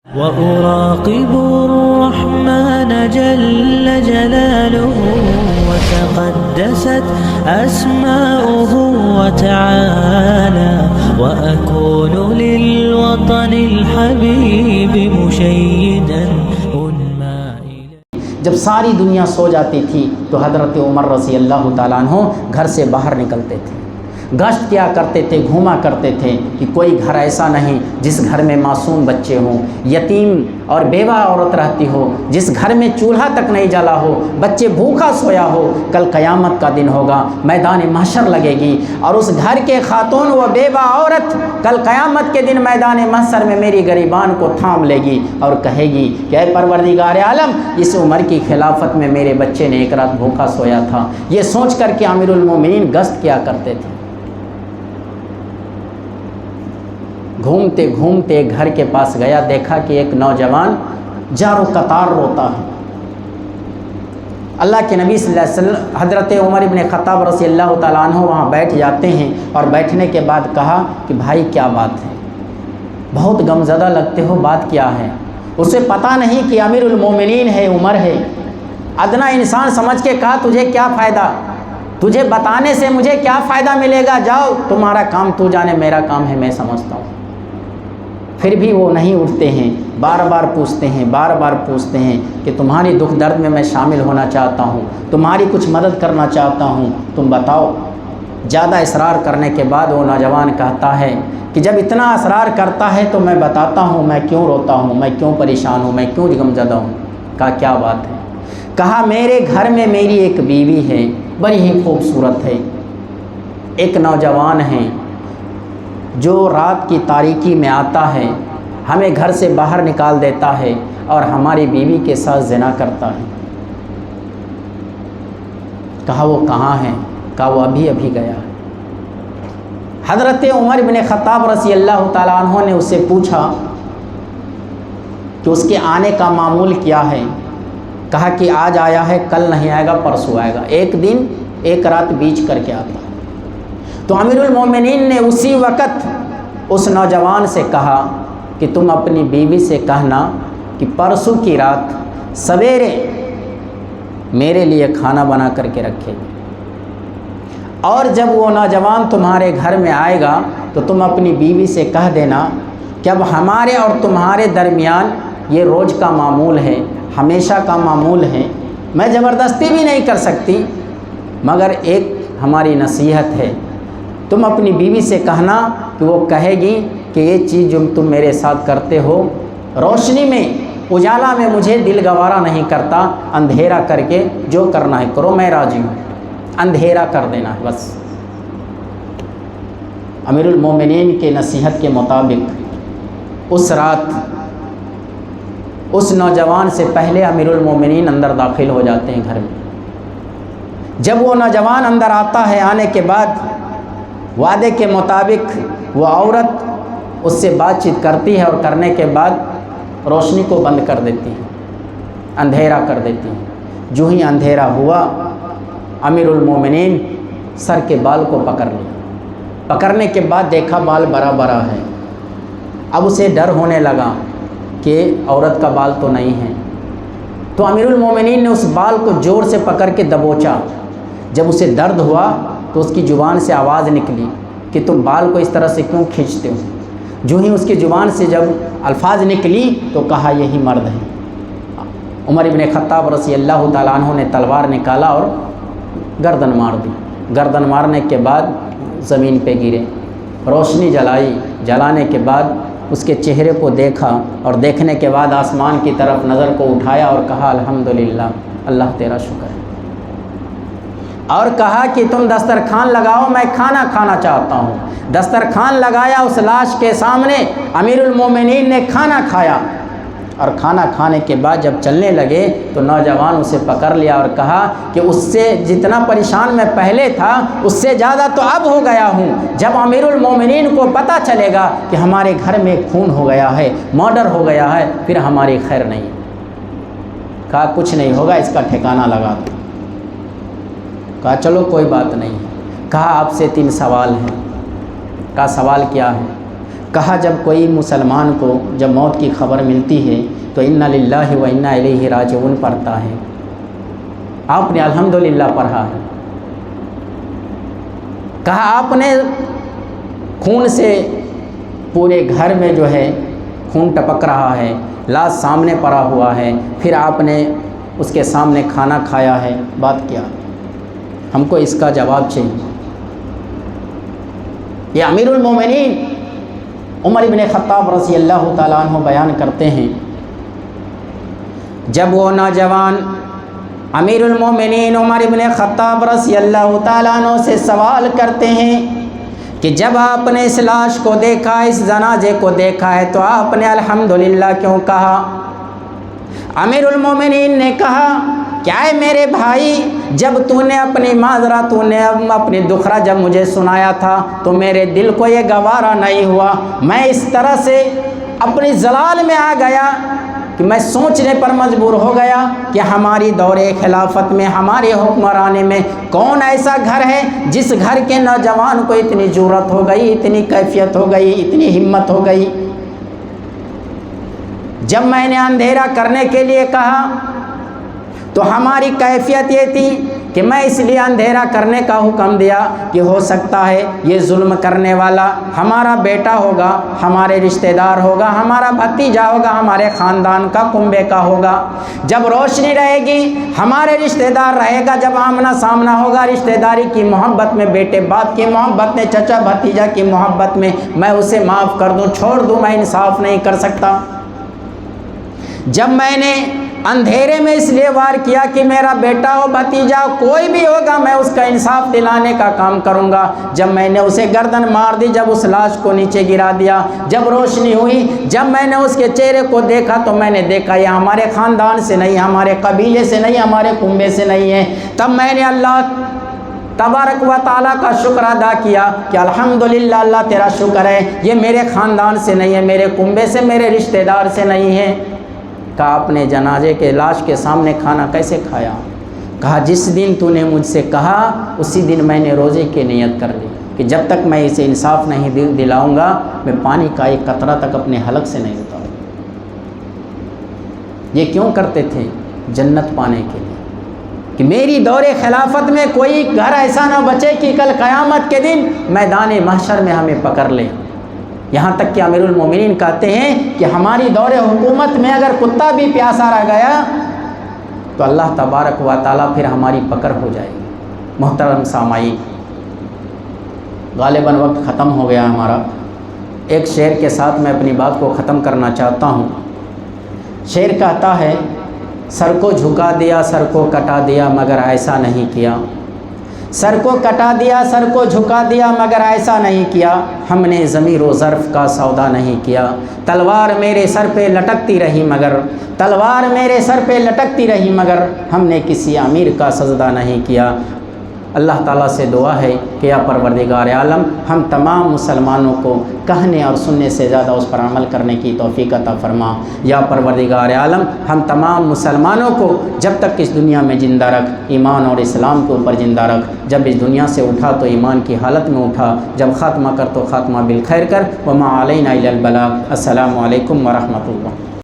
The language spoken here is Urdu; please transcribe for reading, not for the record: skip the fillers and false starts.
وأراقب الرحمن جل جلاله وتقدست أسماؤه وتعالى وأكون للوطن الحبيب مشيدا أنمى إليه. جب ساری دنیا سو جاتی تھی تو حضرت عمر رضی اللہ تعالیٰ عنہ گھر سے باہر نکلتے تھے، گشت کیا کرتے تھے، گھوما کرتے تھے کہ کوئی گھر ایسا نہیں جس گھر میں معصوم بچے ہوں، یتیم اور بیوہ عورت رہتی ہو، جس گھر میں چولہا تک نہیں جلا ہو، بچے بھوکا سویا ہو. کل قیامت کا دن ہوگا، میدان محشر لگے گی اور اس گھر کے خاتون و بیوہ عورت کل قیامت کے دن میدان محشر میں میری گریبان کو تھام لے گی اور کہے گی کہ اے پروردگار عالم، اس عمر کی خلافت میں میرے بچے نے ایک رات بھوکا سویا تھا. یہ سوچ کر کہ امیر المومنین گشت کیا کرتے تھے. گھومتے گھومتے ایک گھر کے پاس گیا، دیکھا کہ ایک نوجوان جار و قطار روتا ہے. اللہ کے نبی صلی اللہ علیہ وسلم حضرت عمر ابن خطاب رضی اللہ تعالیٰ عنہ وہاں بیٹھ جاتے ہیں اور بیٹھنے کے بعد کہا کہ بھائی کیا بات ہے، بہت غمزدہ لگتے ہو، بات کیا ہے؟ اسے پتہ نہیں کہ امیر المومنین ہے، عمر ہے. ادنا انسان سمجھ کے کہا تجھے کیا فائدہ، تجھے بتانے سے مجھے کیا فائدہ ملے گا، جاؤ تمہارا کام تو جانے، میرا کام ہے میں سمجھتا ہوں. پھر بھی وہ نہیں اٹھتے ہیں، بار بار پوچھتے ہیں، بار بار پوچھتے ہیں کہ تمہاری دکھ درد میں شامل ہونا چاہتا ہوں، تمہاری کچھ مدد کرنا چاہتا ہوں، تم بتاؤ. زیادہ اصرار کرنے کے بعد وہ نوجوان کہتا ہے کہ جب اتنا اصرار کرتا ہے تو میں بتاتا ہوں میں کیوں روتا ہوں، میں کیوں پریشان ہوں، میں کیوں غمزدہ ہوں. کہا کیا بات ہے؟ کہا میرے گھر میں میری ایک بیوی ہے، بڑی ہی خوبصورت ہے، ایک نوجوان ہے جو رات کی تاریکی میں آتا ہے، ہمیں گھر سے باہر نکال دیتا ہے اور ہماری بیوی کے ساتھ زنا کرتا ہے. کہا وہ کہاں ہے؟ کہا وہ ابھی ابھی گیا. حضرت عمر بن خطاب رضی اللہ تعالیٰ عنہ نے اس سے پوچھا کہ اس کے آنے کا معمول کیا ہے؟ کہا کہ آج آیا ہے، کل نہیں آئے گا، پرسوں آئے گا، ایک دن ایک رات بیچ کر کے آتا. تو امیر المومنین نے اسی وقت اس نوجوان سے کہا کہ تم اپنی بیوی سے کہنا کہ پرسوں کی رات سویرے میرے لیے کھانا بنا کر کے رکھے، اور جب وہ نوجوان تمہارے گھر میں آئے گا تو تم اپنی بیوی سے کہہ دینا کہ اب ہمارے اور تمہارے درمیان یہ روز کا معمول ہے، ہمیشہ کا معمول ہے، میں زبردستی بھی نہیں کر سکتی، مگر ایک ہماری نصیحت ہے. تم اپنی بیوی سے کہنا کہ وہ کہے گی کہ یہ چیز جو تم میرے ساتھ کرتے ہو، روشنی میں اجالا میں مجھے دل گوارا نہیں کرتا، اندھیرا کر کے جو کرنا ہے کرو، میں راضی ہوں، اندھیرا کر دینا ہے بس. امیر المومنین کے نصیحت کے مطابق اس رات اس نوجوان سے پہلے امیر المومنین اندر داخل ہو جاتے ہیں گھر میں. جب وہ نوجوان اندر آتا ہے، آنے کے بعد وعدے کے مطابق وہ عورت اس سے بات چیت کرتی ہے اور کرنے کے بعد روشنی کو بند کر دیتی ہے، اندھیرا کر دیتی ہے. جو ہی اندھیرا ہوا، امیر المومنین سر کے بال کو پکڑ لیا، پکڑنے کے بعد دیکھا بال بڑا بڑا ہے. اب اسے ڈر ہونے لگا کہ عورت کا بال تو نہیں ہے. تو امیر المومنین نے اس بال کو زور سے پکڑ کے دبوچا. جب اسے درد ہوا تو اس کی زبان سے آواز نکلی کہ تم بال کو اس طرح سے کیوں کھینچتے ہو. جو ہی اس کی زبان سے جب الفاظ نکلی تو کہا یہی مرد ہے. عمر ابن خطاب رضی اللہ تعالیٰ عنہ نے تلوار نکالا اور گردن مار دی. گردن مارنے کے بعد زمین پہ گرے، روشنی جلائی، جلانے کے بعد اس کے چہرے کو دیکھا اور دیکھنے کے بعد آسمان کی طرف نظر کو اٹھایا اور کہا الحمدللہ، اللہ تیرا شکر ہے. اور کہا کہ تم دسترخوان لگاؤ، میں کھانا کھانا چاہتا ہوں. دسترخوان لگایا، اس لاش کے سامنے امیر المومنین نے کھانا کھایا، اور کھانا کھانے کے بعد جب چلنے لگے تو نوجوان اسے پکڑ لیا اور کہا کہ اس سے جتنا پریشان میں پہلے تھا اس سے زیادہ تو اب ہو گیا ہوں. جب امیر المومنین کو پتہ چلے گا کہ ہمارے گھر میں خون ہو گیا ہے، مرڈر ہو گیا ہے، پھر ہماری خیر نہیں. کہا کچھ نہیں ہوگا، اس کا ٹھکانہ لگا دو. کہا چلو کوئی بات نہیں. کہا آپ سے 3 سوال ہیں. کہا سوال کیا ہے؟ کہا جب کوئی مسلمان کو جب موت کی خبر ملتی ہے تو انا للہ و انا الیہ راجعون پڑھتا ہے. آپ نے الحمدللہ پڑھا ہے. کہا آپ نے خون سے پورے گھر میں جو ہے خون ٹپک رہا ہے، لاش سامنے پڑا ہوا ہے، پھر آپ نے اس کے سامنے کھانا کھایا ہے، بات کیا؟ ہم کو اس کا جواب چاہیے. یہ امیر المومنین عمر ابن خطاب رضی اللہ تعالیٰ عنہ بیان کرتے ہیں، جب وہ نوجوان امیر المومنین عمر ابن خطاب رضی اللہ تعالیٰ عنہ سے سوال کرتے ہیں کہ جب آپ نے اس لاش کو دیکھا، اس جنازے کو دیکھا ہے تو آپ نے الحمدللہ کیوں کہا؟ امیر المومنین نے کہا کیا ہے میرے بھائی، جب تو نے اپنی معذرہ، تو نے اپنی دکھرا جب مجھے سنایا تھا تو میرے دل کو یہ گوارا نہیں ہوا. میں اس طرح سے اپنی زلال میں آ گیا کہ میں سوچنے پر مجبور ہو گیا کہ ہماری دور خلافت میں، ہمارے حکمرانے میں کون ایسا گھر ہے جس گھر کے نوجوان کو اتنی جرأت ہو گئی، اتنی کیفیت ہو گئی، اتنی ہمت ہو گئی. جب میں نے اندھیرا کرنے کے لیے کہا تو ہماری کیفیت یہ تھی کہ میں اس لیے اندھیرا کرنے کا حکم دیا کہ ہو سکتا ہے یہ ظلم کرنے والا ہمارا بیٹا ہوگا، ہمارے رشتہ دار ہوگا، ہمارا بھتیجا ہوگا، ہمارے خاندان کا کنبے کا ہوگا. جب روشنی رہے گی ہمارے رشتہ دار رہے گا، جب آمنا سامنا ہوگا رشتہ داری کی محبت میں، بیٹے باپ کی محبت میں، چچا بھتیجا کی محبت میں اسے معاف کر دوں، چھوڑ دوں، میں انصاف نہیں کر سکتا. جب میں نے اندھیرے میں اس لیے وار کیا کہ میرا بیٹا ہو، بھتیجا کوئی بھی ہوگا، میں اس کا انصاف دلانے کا کام کروں گا. جب میں نے اسے گردن مار دی، جب اس لاش کو نیچے گرا دیا، جب روشنی ہوئی، جب میں نے اس کے چہرے کو دیکھا تو میں نے دیکھا یہ ہمارے خاندان سے نہیں، ہمارے قبیلے سے نہیں، ہمارے کنبے سے نہیں ہے. تب میں نے اللہ تبارک و تعالیٰ کا شکر ادا کیا کہ الحمدللہ اللہ تیرا شکر ہے، یہ میرے خاندان سے نہیں ہے، میرے کنبے سے، میرے رشتہ دار سے نہیں ہے. کہا آپ نے جنازے کے لاش کے سامنے کھانا کیسے کھایا؟ کہا جس دن تو نے مجھ سے کہا اسی دن میں نے روزے کی نیت کر لی کہ جب تک میں اسے انصاف نہیں دلاؤں گا میں پانی کا ایک قطرہ تک اپنے حلق سے نہیں اتاروں. یہ کیوں کرتے تھے؟ جنت پانے کے لیے، کہ میری دور خلافت میں کوئی گھر ایسا نہ بچے کہ کل قیامت کے دن میدان محشر میں ہمیں پکڑ لے. یہاں تک کہ امیر المومنین کہتے ہیں کہ ہماری دور حکومت میں اگر کتا بھی پیاسا رہ گیا تو اللہ تبارک و تعالیٰ پھر ہماری پکڑ ہو جائے گی. محترم سامعین، غالباً وقت ختم ہو گیا ہمارا. ایک شعر کے ساتھ میں اپنی بات کو ختم کرنا چاہتا ہوں. شعر کہتا ہے سر کو جھکا دیا، سر کو کٹا دیا، مگر ایسا نہیں کیا. سر کو کٹا دیا، سر کو جھکا دیا، مگر ایسا نہیں کیا. ہم نے ضمیر و ظرف کا سودا نہیں کیا. تلوار میرے سر پہ لٹکتی رہی مگر، تلوار میرے سر پہ لٹکتی رہی مگر ہم نے کسی امیر کا سجدہ نہیں کیا. اللہ تعالیٰ سے دعا ہے کہ یا پروردگار عالم ہم تمام مسلمانوں کو کہنے اور سننے سے زیادہ اس پر عمل کرنے کی توفیق عطا فرما. یا پروردگار عالم ہم تمام مسلمانوں کو جب تک اس دنیا میں زندہ رکھ، ایمان اور اسلام کے اوپر زندہ رکھ. جب اس دنیا سے اٹھا تو ایمان کی حالت میں اٹھا، جب خاتمہ کر تو خاتمہ بالخیر کر. وما علینا الا البلاغ. السلام علیکم ورحمۃ اللہ.